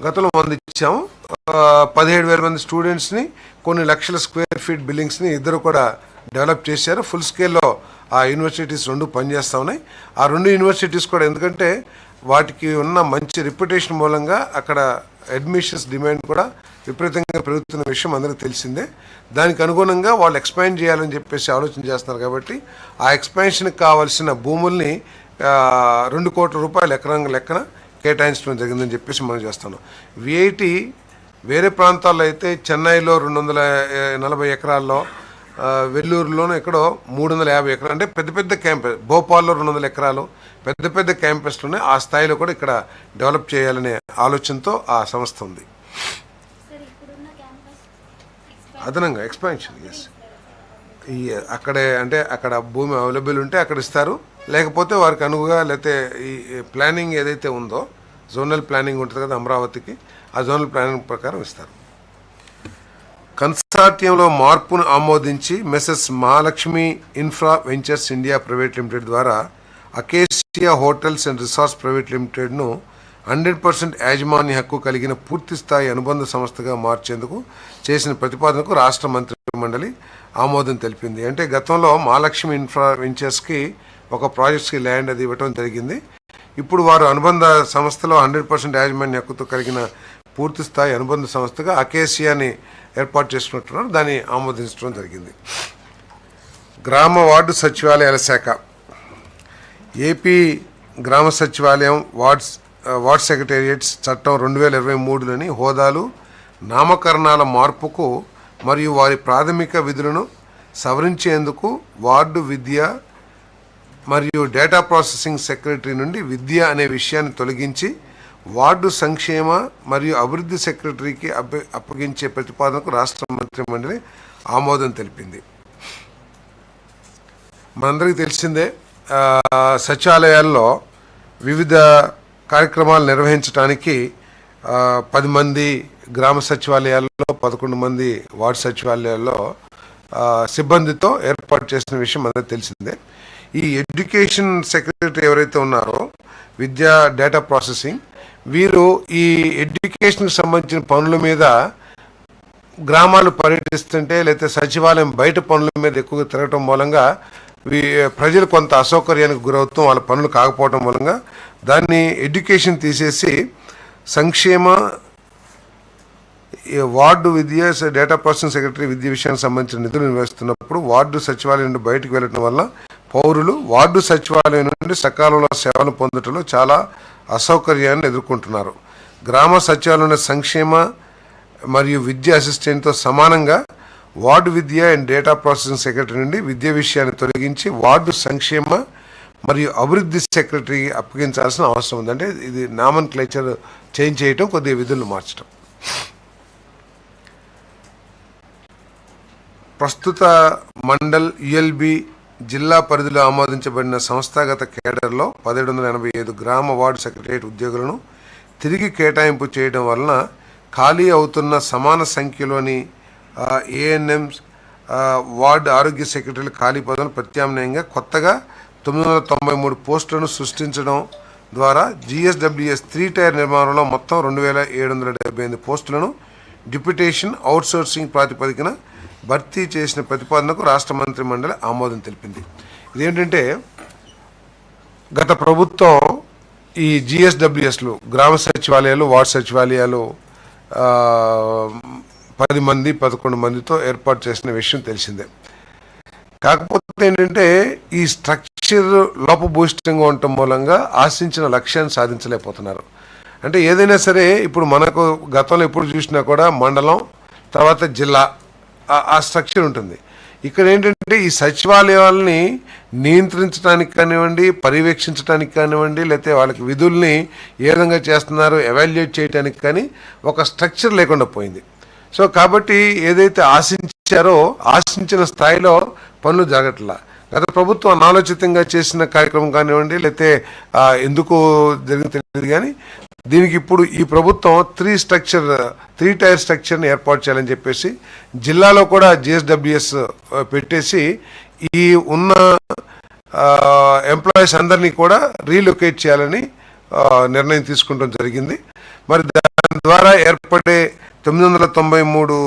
గతంలో 100 ఇచ్చాము. 17,000 మంది స్టూడెంట్స్ని, కొన్ని లక్షల స్క్వేర్ ఫీట్ బిల్డింగ్స్ని ఇద్దరు కూడా డెవలప్ చేశారు. ఫుల్ స్కేల్లో ఆ యూనివర్సిటీస్ 2 పనిచేస్తూ ఉన్నాయి. ఆ 2 యూనివర్సిటీస్ కూడా ఎందుకంటే వాటికి ఉన్న మంచి రిప్యుటేషన్ మూలంగా అక్కడ అడ్మిషన్స్ డిమాండ్ కూడా విపరీతంగా పెరుగుతున్న విషయం అందరికీ తెలిసిందే. దానికి అనుగుణంగా వాళ్ళు ఎక్స్పాండ్ చేయాలని చెప్పేసి ఆలోచన చేస్తున్నారు. కాబట్టి ఆ ఎక్స్పాన్షన్కి కావాల్సిన భూముల్ని 2 కోట్ల రూపాయలు లెక్కన కేటాయించడం జరిగిందని చెప్పేసి మనం చేస్తున్నాం. విఐటి వేరే ప్రాంతాల్లో అయితే చెన్నైలో 240 ఎకరాల్లో, వెల్లూరులోనూ ఎక్కడో 350 ఎకరాలు, అంటే పెద్ద పెద్ద క్యాంపస్, భోపాల్లో 200 ఎకరాలు, పెద్ద పెద్ద క్యాంపస్లోనే ఆ స్థాయిలో కూడా ఇక్కడ డెవలప్ చేయాలనే ఆలోచనతో ఆ సంస్థ ఉంది. అదనంగా ఎక్స్పాన్షన్, ఎస్, ఈ అక్కడే అంటే అక్కడ భూమి అవైలబుల్ ఉంటే అక్కడ ఇస్తారు, లేకపోతే వారికి అనువుగా, లేకపోతే ఈ ప్లానింగ్ ఏదైతే ఉందో జోనల్ ప్లానింగ్ ఉంటుంది కదా అమరావతికి, ఆ జోనల్ ప్లానింగ్ ప్రకారం ఇస్తారు. కన్సార్టియంలో మార్పును ఆమోదించి మెసెస్ Mahalakshmi infra ventures India private limited ద్వారా Acacia hotels and resorts private లిమిటెడ్ను 100% యాజమాన్య హక్కు కలిగిన పూర్తిస్థాయి అనుబంధ సంస్థగా మార్చేందుకు చేసిన ప్రతిపాదనకు రాష్ట్ర మంత్రి మండలి ఆమోదం తెలిపింది. అంటే గతంలో మహాలక్ష్మి ఇన్ఫ్రా వెంచర్స్కి ఒక ప్రాజెక్ట్స్కి ల్యాండ్ అది ఇవ్వటం జరిగింది. ఇప్పుడు వారు అనుబంధ సంస్థలో 100% యాజమాన్య హక్కుతో కలిగిన పూర్తిస్థాయి అనుబంధ సంస్థగా అకేసియాని ఏర్పాటు చేసుకుంటున్నారు. దాన్ని ఆమోదించడం జరిగింది. గ్రామ వార్డు సచివాలయాల శాఖ ఏపీ గ్రామ సచివాలయం వార్డ్ సెక్రటేరియట్స్ చట్టం 2023లోని హోదాలు, నామకరణాల మార్పుకు మరియు వారి ప్రాథమిక విధులను సవరించేందుకు వార్డు విద్య మరియు డేటా ప్రాసెసింగ్ సెక్రటరీ నుండి విద్య అనే విషయాన్ని తొలగించి వార్డు సంక్షేమ మరియు అభివృద్ధి సెక్రటరీకి అప్పగించే ప్రతిపాదనకు రాష్ట్ర మంత్రి మండలి ఆమోదం తెలిపింది. మనందరికీ తెలిసిందే, సచివాలయాల్లో వివిధ కార్యక్రమాలు నిర్వహించడానికి 10 మంది గ్రామ సచివాలయాల్లో, 11 మంది వార్డు సచివాలయాల్లో సిబ్బందితో ఏర్పాటు చేసిన విషయం అందరికీ తెలిసిందే. ఈ ఎడ్యుకేషన్ సెక్రటరీ ఎవరైతే ఉన్నారో, విద్యా డేటా ప్రాసెసింగ్, వీరు ఈ ఎడ్యుకేషన్కి సంబంధించిన పనుల మీద గ్రామాలు పర్యటిస్తుంటే, లేకపోతే సచివాలయం బయట పనుల మీద ఎక్కువగా తిరగటం మూలంగా ప్రజలు కొంత అసౌకర్యానికి గురవుతాం, వాళ్ళ పనులు కాకపోవడం మూలంగా దాన్ని ఎడ్యుకేషన్ తీసేసి సంక్షేమ వార్డు విద్య డేటా ప్రాసెసింగ్ సెక్రటరీ విద్య విషయానికి సంబంధించిన నిధులు నిర్వహిస్తున్నప్పుడు వార్డు సచివాలయం నుండి బయటకు వెళ్ళటం వల్ల పౌరులు వార్డు సచివాలయం నుండి సకాలంలో సేవలు పొందటంలో చాలా అసౌకర్యాన్ని ఎదుర్కొంటున్నారు. గ్రామ సచివాలయంలో సంక్షేమ మరియు విద్య అసిస్టెంట్తో సమానంగా ward Vidya and data processing secretary నుండి విద్య విషయాన్ని తొలగించి వార్డు సంక్షేమ మరియు అభివృద్ధి సెక్రటరీకి అప్పగించాల్సిన అవసరం ఉంది. అంటే ఇది నామన్ క్లేచర్ చేంజ్ చేయటం, కొద్దిగా విధులను మార్చడం. ప్రస్తుత మండల్ యుఎల్బి జిల్లా పరిధిలో ఆమోదించబడిన సంస్థాగత కేడర్లో 1785 గ్రామ వార్డు సెక్రటరియట్ ఉద్యోగులను తిరిగి కేటాయింపు చేయడం వలన ఖాళీ అవుతున్న సమాన సంఖ్యలోని ఏఎన్ఎంస్, వార్డు ఆరోగ్య సెక్రటరీల ఖాళీ పదవులను ప్రత్యామ్నాయంగా కొత్తగా 993 పోస్టులను సృష్టించడం ద్వారా జిఎస్డబ్ల్యూఎస్ 3 టైర్ నిర్మాణంలో మొత్తం 2778 పోస్టులను డిప్యూటేషన్ అవుట్సోర్సింగ్ ప్రాతిపదికన భర్తీ చేసిన ప్రతిపాదనకు రాష్ట్ర మంత్రి మండలి ఆమోదం తెలిపింది. ఇదేంటంటే గత ప్రభుత్వం ఈ జిఎస్డబ్ల్యూఎస్లు గ్రామ సచివాలయాలు, వార్డు సచివాలయాలు 10 మంది 11 మందితో ఏర్పాటు చేసిన విషయం తెలిసిందే. కాకపోతే ఏంటంటే ఈ స్ట్రక్చర్ లోపభూయిష్టంగా ఉండటం మూలంగా ఆశించిన లక్ష్యాన్ని సాధించలేకపోతున్నారు. అంటే ఏదైనా సరే ఇప్పుడు మనకు గతంలో ఎప్పుడు చూసినా కూడా మండలం తర్వాత జిల్లా ఆ స్ట్రక్చర్ ఉంటుంది. ఇక్కడ ఏంటంటే ఈ సచివాలయాలని నియంత్రించడానికి కానివ్వండి, పర్యవేక్షించడానికి కానివ్వండి, లేకపోతే వాళ్ళకి విధుల్ని ఏ విధంగా చేస్తున్నారు ఎవాల్యుయేట్ చేయడానికి కానీ ఒక స్ట్రక్చర్ లేకుండా పోయింది. సో కాబట్టి ఏదైతే ఆశించారో ఆశించిన స్థాయిలో పనులు జరగట్లా. గత ప్రభుత్వం అనాలోచితంగా చేసిన కార్యక్రమం కానివ్వండి, లేకపోతే ఎందుకు జరిగింది తెలియదు కానీ దీనికి ఇప్పుడు ఈ ప్రభుత్వం 3 టైర్ స్ట్రక్చర్ని ఏర్పాటు చేయాలని చెప్పేసి జిల్లాలో కూడా జిఎస్డబ్ల్యూఎస్ పెట్టేసి ఈ ఉన్న ఎంప్లాయీస్ అందరినీ కూడా రీలొకేట్ చేయాలని నిర్ణయం తీసుకుంటాం జరిగింది. మరి దాని ద్వారా ఏర్పడే 993